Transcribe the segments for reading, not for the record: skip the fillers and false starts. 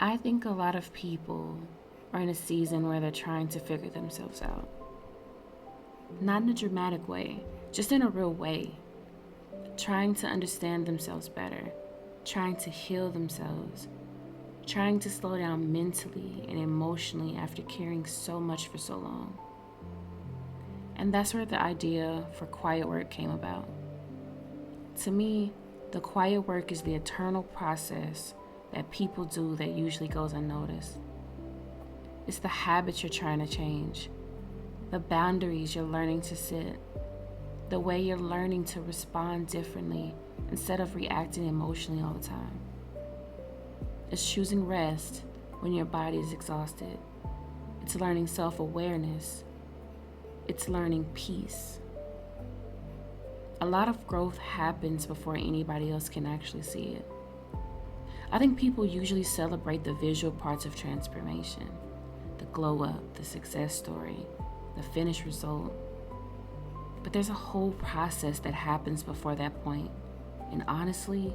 I think a lot of people are in a season where they're trying to figure themselves out. Not in a dramatic way, just in a real way. Trying to understand themselves better, trying to heal themselves, trying to slow down mentally and emotionally after carrying so much for so long. And that's where the idea for quiet work came about. To me, the quiet work is the eternal process that people do that usually goes unnoticed. It's the habits you're trying to change, the boundaries you're learning to set, the way you're learning to respond differently instead of reacting emotionally all the time. It's choosing rest when your body is exhausted. It's learning self-awareness. It's learning peace. A lot of growth happens before anybody else can actually see it. I think people usually celebrate the visual parts of transformation, the glow up, the success story, the finished result. But there's a whole process that happens before that point. And honestly,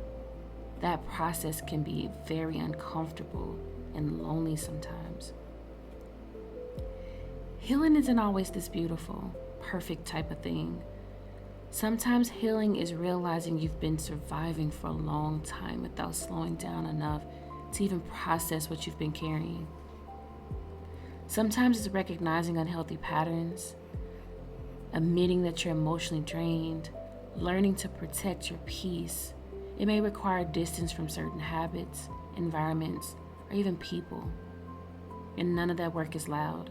that process can be very uncomfortable and lonely sometimes. Healing isn't always this beautiful, perfect type of thing. Sometimes healing is realizing you've been surviving for a long time without slowing down enough to even process what you've been carrying. Sometimes it's recognizing unhealthy patterns, admitting that you're emotionally drained, learning to protect your peace. It may require distance from certain habits, environments, or even people. And none of that work is loud.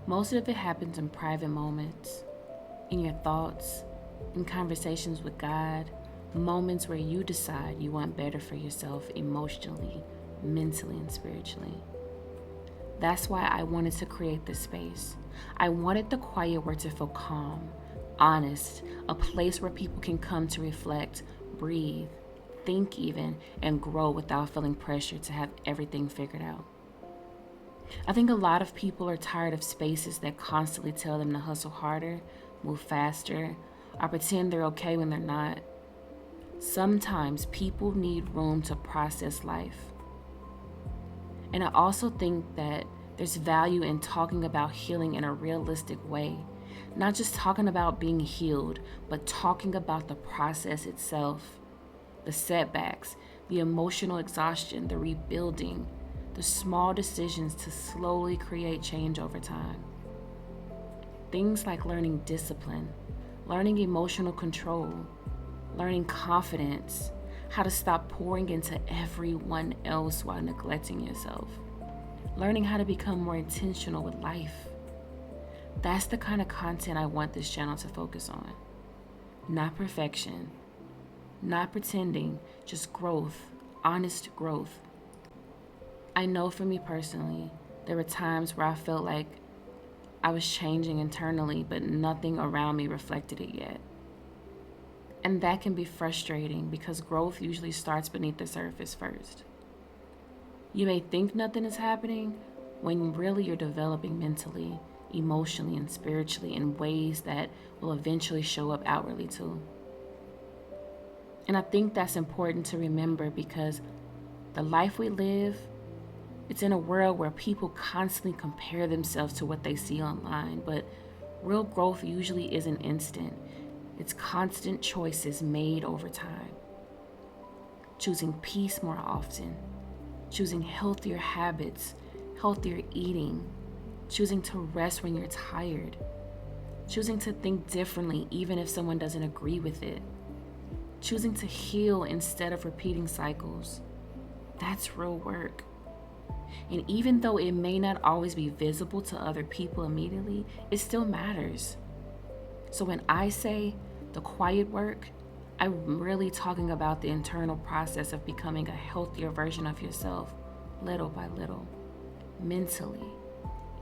Most of it happens in private moments, in your thoughts, in conversations with God, moments where you decide you want better for yourself emotionally, mentally, and spiritually. That's why I wanted to create this space. I wanted the quiet work to feel calm, honest, a place where people can come to reflect, breathe, think even, and grow without feeling pressure to have everything figured out. I think a lot of people are tired of spaces that constantly tell them to hustle harder, move faster, or pretend they're okay when they're not. Sometimes people need room to process life. And I also think that there's value in talking about healing in a realistic way. Not just talking about being healed, but talking about the process itself, the setbacks, the emotional exhaustion, the rebuilding, the small decisions to slowly create change over time. Things like learning discipline, learning emotional control, learning confidence, how to stop pouring into everyone else while neglecting yourself, learning how to become more intentional with life. That's the kind of content I want this channel to focus on. Not perfection, not pretending, just growth, honest growth. I know for me personally, there were times where I felt like I was changing internally, but nothing around me reflected it yet. And that can be frustrating because growth usually starts beneath the surface first. You may think nothing is happening when really you're developing mentally, emotionally, and spiritually in ways that will eventually show up outwardly too. And I think that's important to remember because the life we live, it's in a world where people constantly compare themselves to what they see online, but real growth usually isn't instant. It's constant choices made over time. Choosing peace more often, choosing healthier habits, healthier eating, choosing to rest when you're tired, choosing to think differently even if someone doesn't agree with it, choosing to heal instead of repeating cycles. That's real work. And even though it may not always be visible to other people immediately, it still matters. So when I say the quiet work, I'm really talking about the internal process of becoming a healthier version of yourself, little by little, mentally,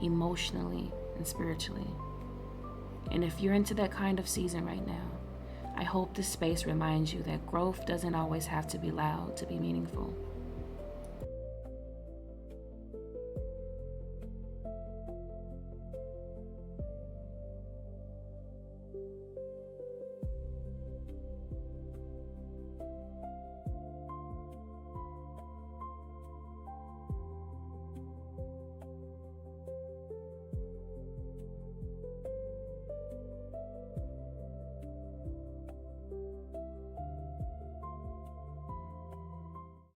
emotionally, and spiritually. And if you're into that kind of season right now, I hope this space reminds you that growth doesn't always have to be loud to be meaningful.